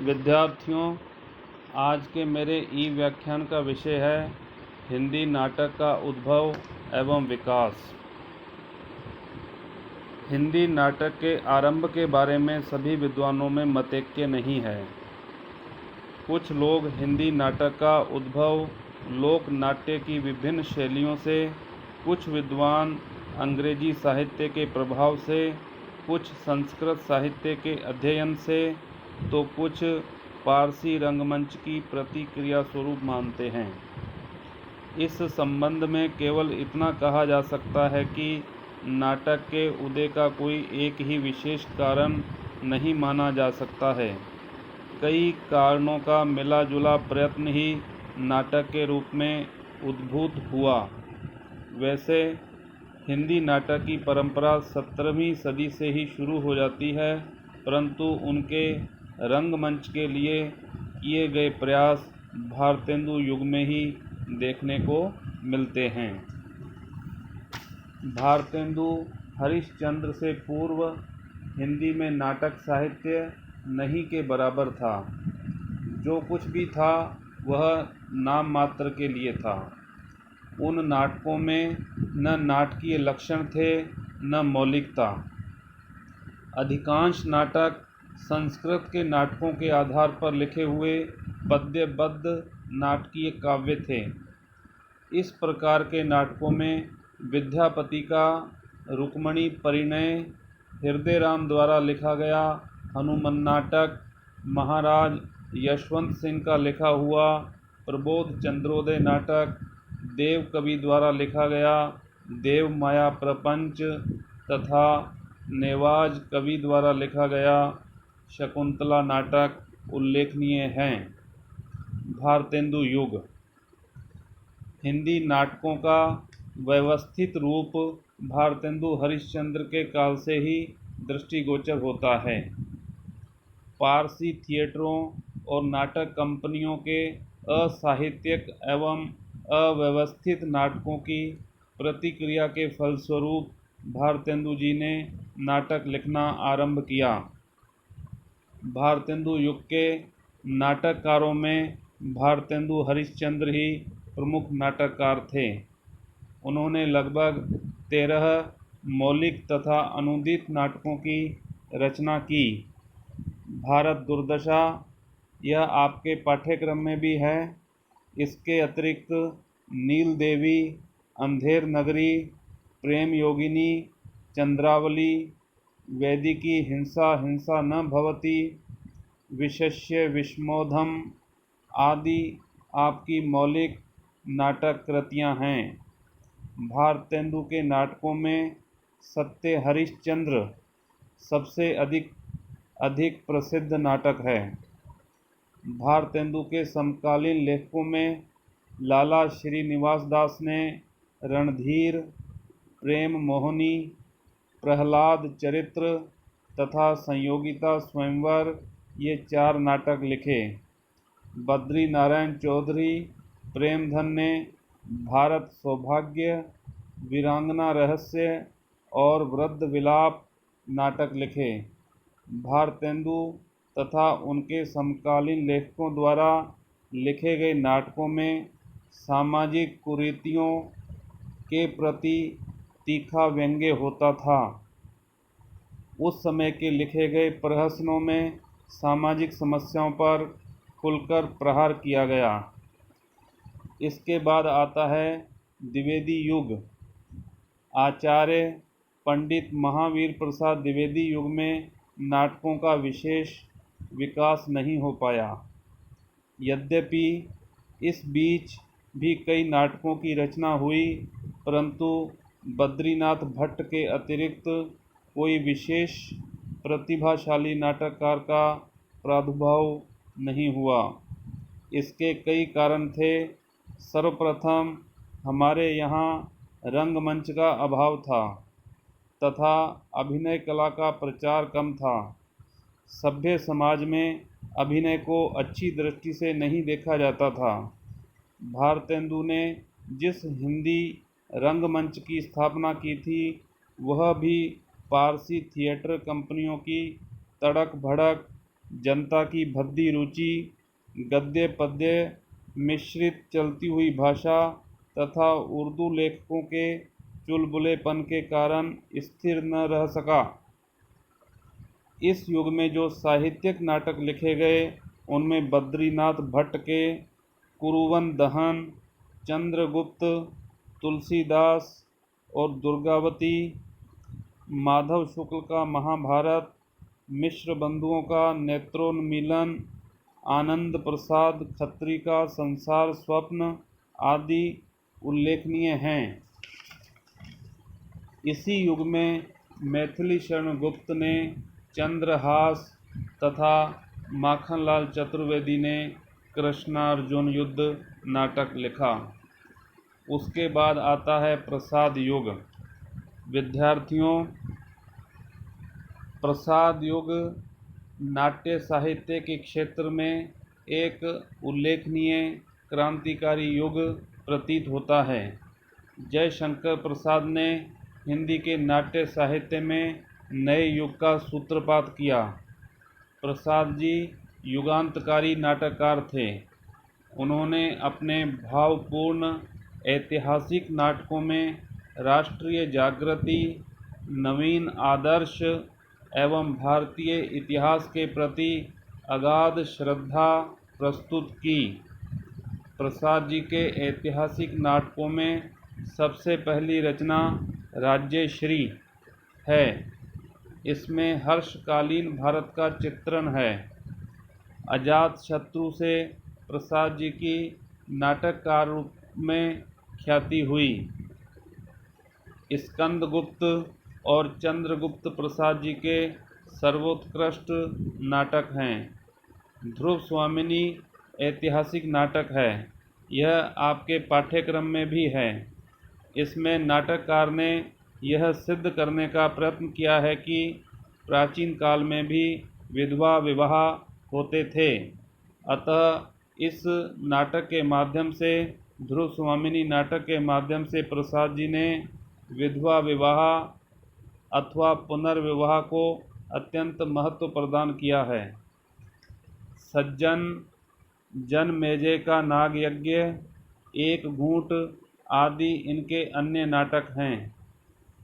विद्यार्थियों, आज के मेरे व्याख्यान का विषय है हिंदी नाटक का उद्भव एवं विकास। हिंदी नाटक के आरंभ के बारे में सभी विद्वानों में मतैक्य नहीं है। कुछ लोग हिंदी नाटक का उद्भव लोक नाट्य की विभिन्न शैलियों से, कुछ विद्वान अंग्रेजी साहित्य के प्रभाव से, कुछ संस्कृत साहित्य के अध्ययन से, तो कुछ पारसी रंगमंच की प्रतिक्रिया स्वरूप मानते हैं। इस संबंध में केवल इतना कहा जा सकता है कि नाटक के उदय का कोई एक ही विशेष कारण नहीं माना जा सकता है। कई कारणों का मिला जुला प्रयत्न ही नाटक के रूप में उद्भूत हुआ। वैसे हिंदी नाटक की परंपरा 17वीं सदी से ही शुरू हो जाती है, परंतु उनके रंगमंच के लिए किए गए प्रयास भारतेंदु युग में ही देखने को मिलते हैं। भारतेंदु हरिश्चंद्र से पूर्व हिंदी में नाटक साहित्य नहीं के बराबर था। जो कुछ भी था वह नाम मात्र के लिए था। उन नाटकों में न नाटकीय लक्षण थे न मौलिकता। अधिकांश नाटक संस्कृत के नाटकों के आधार पर लिखे हुए पद्यबद्ध नाटकीय काव्य थे। इस प्रकार के नाटकों में विद्यापति का रुक्मणी परिणय, हृदयराम द्वारा लिखा गया हनुमान नाटक, महाराज यशवंत सिंह का लिखा हुआ प्रबोध चंद्रोदय नाटक, देव कवि द्वारा लिखा गया देव माया प्रपंच तथा नेवाज कवि द्वारा लिखा गया शकुंतला नाटक उल्लेखनीय हैं। भारतेंदु युग हिंदी नाटकों का व्यवस्थित रूप भारतेंदु हरिश्चंद्र के काल से ही दृष्टिगोचर होता है। पारसी थिएटरों और नाटक कंपनियों के असाहित्यिक एवं अव्यवस्थित नाटकों की प्रतिक्रिया के फलस्वरूप भारतेंदु जी ने नाटक लिखना आरंभ किया। भारतेंदु युग के नाटककारों में भारतेंदु हरिश्चंद्र ही प्रमुख नाटककार थे। उन्होंने लगभग 13 मौलिक तथा अनूदित नाटकों की रचना की। भारत दुर्दशा यह आपके पाठ्यक्रम में भी है। इसके अतिरिक्त नील देवी, अंधेर नगरी, प्रेम योगिनी, चंद्रावली, वैदिकी हिंसा हिंसा न भवति, विशस्य विस्मोधम आदि आपकी मौलिक नाटक कृतियाँ हैं। भारतेंदु के नाटकों में सत्य हरिश्चंद्र सबसे अधिक प्रसिद्ध नाटक है। भारतेंदु के समकालीन लेखकों में लाला श्रीनिवास दास ने रणधीर, प्रेम मोहिनी, प्रहलाद चरित्र तथा संयोगिता स्वयंवर ये 4 नाटक लिखे। बद्री नारायण चौधरी प्रेमधन ने भारत सौभाग्य, वीरांगना रहस्य और वृद्ध विलाप नाटक लिखे। भारतेंदु तथा उनके समकालीन लेखकों द्वारा लिखे गए नाटकों में सामाजिक कुरीतियों के प्रति तीखा व्यंग्य होता था। उस समय के लिखे गए प्रहसनों में सामाजिक समस्याओं पर खुलकर प्रहार किया गया। इसके बाद आता है द्विवेदी युग। आचार्य पंडित महावीर प्रसाद द्विवेदी युग में नाटकों का विशेष विकास नहीं हो पाया। यद्यपि इस बीच भी कई नाटकों की रचना हुई, परंतु बद्रीनाथ भट्ट के अतिरिक्त कोई विशेष प्रतिभाशाली नाटककार का प्रादुर्भाव नहीं हुआ। इसके कई कारण थे। सर्वप्रथम हमारे यहाँ रंगमंच का अभाव था तथा अभिनय कला का प्रचार कम था। सभ्य समाज में अभिनय को अच्छी दृष्टि से नहीं देखा जाता था। भारतेंदु ने जिस हिंदी रंगमंच की स्थापना की थी वह भी पारसी थिएटर कंपनियों की तड़क भड़क जनता की भद्दी रुचि, गद्य पद्य मिश्रित चलती हुई भाषा तथा उर्दू लेखकों के चुलबुलेपन के कारण स्थिर न रह सका। इस युग में जो साहित्यिक नाटक लिखे गए उनमें बद्रीनाथ भट्ट के कुरुवन दहन, चंद्रगुप्त, तुलसीदास और दुर्गावती, माधव शुक्ल का महाभारत, मिश्र बंधुओं का नेत्रोन्मीलन, आनंद प्रसाद खत्री का संसार स्वप्न आदि उल्लेखनीय हैं। इसी युग में मैथिली शरण गुप्त ने चंद्रहास तथा माखनलाल चतुर्वेदी ने कृष्णार्जुन युद्ध नाटक लिखा। उसके बाद आता है प्रसाद युग। विद्यार्थियों, प्रसाद युग नाट्य साहित्य के क्षेत्र में एक उल्लेखनीय क्रांतिकारी युग प्रतीत होता है। जयशंकर प्रसाद ने हिंदी के नाट्य साहित्य में नए युग का सूत्रपात किया। प्रसाद जी युगांतकारी नाटककार थे। उन्होंने अपने भावपूर्ण ऐतिहासिक नाटकों में राष्ट्रीय जागृति, नवीन आदर्श एवं भारतीय इतिहास के प्रति अगाध श्रद्धा प्रस्तुत की। प्रसाद जी के ऐतिहासिक नाटकों में सबसे पहली रचना राज्यश्री है। इसमें हर्षकालीन भारत का चित्रण है। अजातशत्रु से प्रसाद जी की नाटककार रूप में ख्याति हुई। स्कंदगुप्त और चंद्रगुप्त प्रसाद जी के सर्वोत्कृष्ट नाटक हैं। ध्रुव स्वामिनी ऐतिहासिक नाटक है। यह आपके पाठ्यक्रम में भी है। इसमें नाटककार ने यह सिद्ध करने का प्रयत्न किया है कि प्राचीन काल में भी विधवा विवाह होते थे। अतः इस नाटक के माध्यम से, ध्रुव स्वामिनी नाटक के माध्यम से प्रसाद जी ने विधवा विवाह अथवा पुनर्विवाह को अत्यंत महत्व प्रदान किया है। सज्जन, जनमेजय का नाग यज्ञ, एक घूंट आदि इनके अन्य नाटक हैं।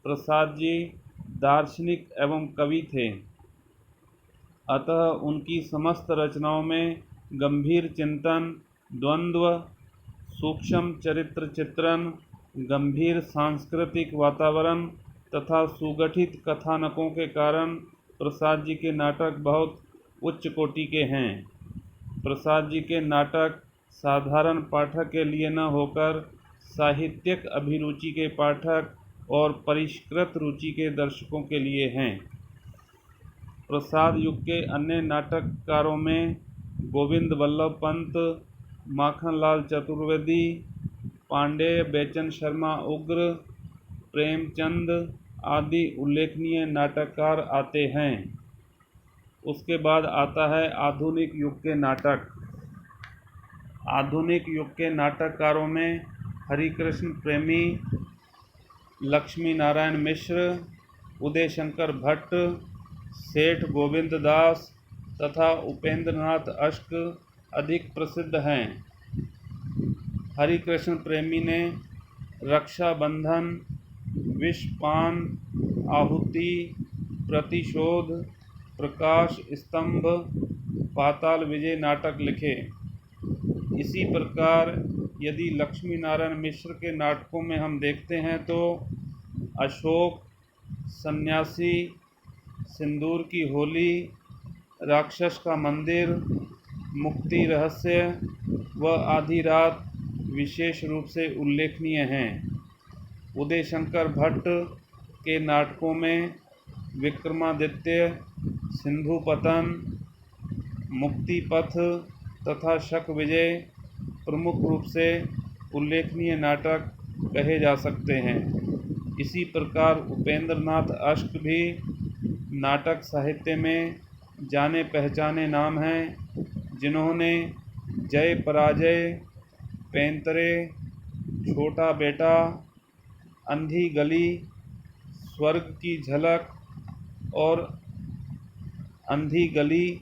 प्रसाद जी दार्शनिक एवं कवि थे। अतः उनकी समस्त रचनाओं में गंभीर चिंतन, द्वंद्व, सूक्ष्म चरित्र चित्रण, गंभीर सांस्कृतिक वातावरण तथा सुगठित कथानकों के कारण प्रसाद जी के नाटक बहुत उच्च कोटि के हैं। प्रसाद जी के नाटक साधारण पाठक के लिए न होकर साहित्यिक अभिरुचि के पाठक और परिष्कृत रुचि के दर्शकों के लिए हैं। प्रसाद युग के अन्य नाटककारों में गोविंद वल्लभ पंत, माखनलाल चतुर्वेदी, पांडेय बेचन शर्मा उग्र, प्रेमचंद आदि उल्लेखनीय नाटककार आते हैं। उसके बाद आता है आधुनिक युग के नाटक। आधुनिक युग के नाटककारों में हरिकृष्ण प्रेमी, लक्ष्मी नारायण मिश्र, उदय शंकर भट्ट, सेठ गोविंद दास तथा उपेंद्रनाथ अश्क अधिक प्रसिद्ध हैं। हरिकृष्ण प्रेमी ने रक्षाबंधन, विषपान, आहुति, प्रतिशोध, प्रकाश स्तंभ, पाताल विजय नाटक लिखे। इसी प्रकार यदि लक्ष्मी नारायण मिश्र के नाटकों में हम देखते हैं तो अशोक, सन्यासी, सिंदूर की होली, राक्षस का मंदिर, मुक्ति रहस्य व आधी रात विशेष रूप से उल्लेखनीय हैं। उदय शंकर भट्ट के नाटकों में विक्रमादित्य, सिंधु पतन, मुक्ति पथ तथा शक विजय प्रमुख रूप से उल्लेखनीय नाटक कहे जा सकते हैं। इसी प्रकार उपेंद्रनाथ अश्क भी नाटक साहित्य में जाने पहचाने नाम हैं, जिन्होंने जय पराजय, पैंतरे, छोटा बेटा, अंधी गली, स्वर्ग की झलक और अंधी गली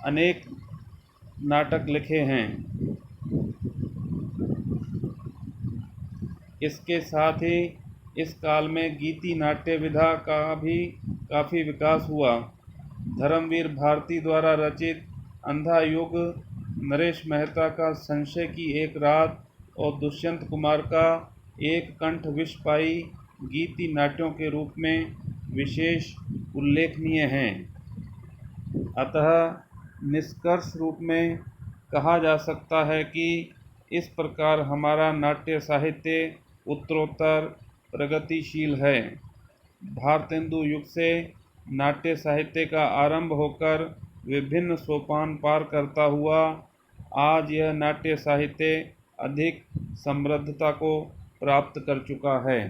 अनेक नाटक लिखे हैं। इसके साथ ही इस काल में गीति नाट्य विधा का भी काफ़ी विकास हुआ। धर्मवीर भारती द्वारा रचित अंधा युग, नरेश मेहता का संशय की एक रात और दुष्यंत कुमार का एक कंठ विष पाई गीति नाट्यों के रूप में विशेष उल्लेखनीय हैं। अतः निष्कर्ष रूप में कहा जा सकता है कि इस प्रकार हमारा नाट्य साहित्य उत्तरोत्तर प्रगतिशील है। भारतेंदु युग से नाट्य साहित्य का आरंभ होकर विभिन्न सोपान पार करता हुआ आज यह नाट्य साहित्य अधिक समृद्धता को प्राप्त कर चुका है।